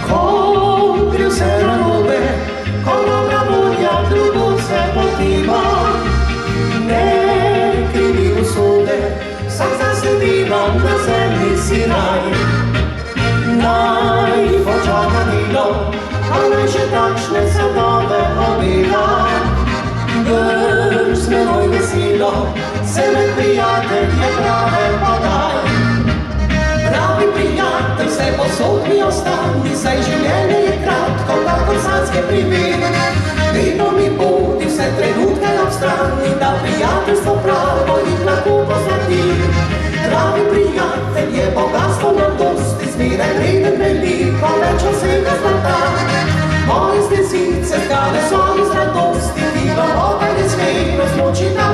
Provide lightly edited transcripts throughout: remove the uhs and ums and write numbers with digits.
Contrio se la nube, con una voglia drugo se motiva, ne krivi usude, senza sedima na zemlji si raj. Naj počaka dilo, a naj še takšne sadove obila. Drž z menoj veselo, se med prijatelje prave podaj. Pravi prijatelj se posod mi ostani, saj življenje je kratko, kakor sanjske privid. Vedno mi budi vse trenutke ob strani, da prijateljstvo pravo jih lahko pozlati. Pravi prijatelj je bogatstvo mladosti, zmeraj vreden veliko, več od vsega zlata. Moje stesice skale so iz radosti, dilo voda je smejno zmočita.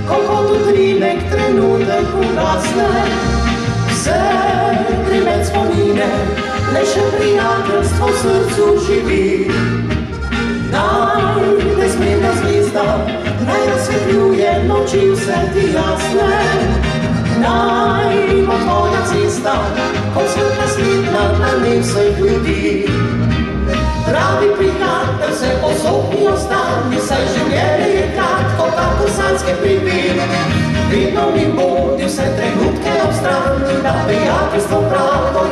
Kot utrinek trenutek ugasne, vse primet spomine, le še prijateljstvo v srcu živi. Naj te spremlja zvezda, naj razsvetljuje noči vse ti jasne. Naj bo tvoja cesta, kot svetla svetla na njej vseh ljudi. Pravi prijatelj se posod mi ostani, saj življenje je kratko, kakor sanjske privid. Vedno mi bodi vse trenutke ob strani, da prijateljstvo pravo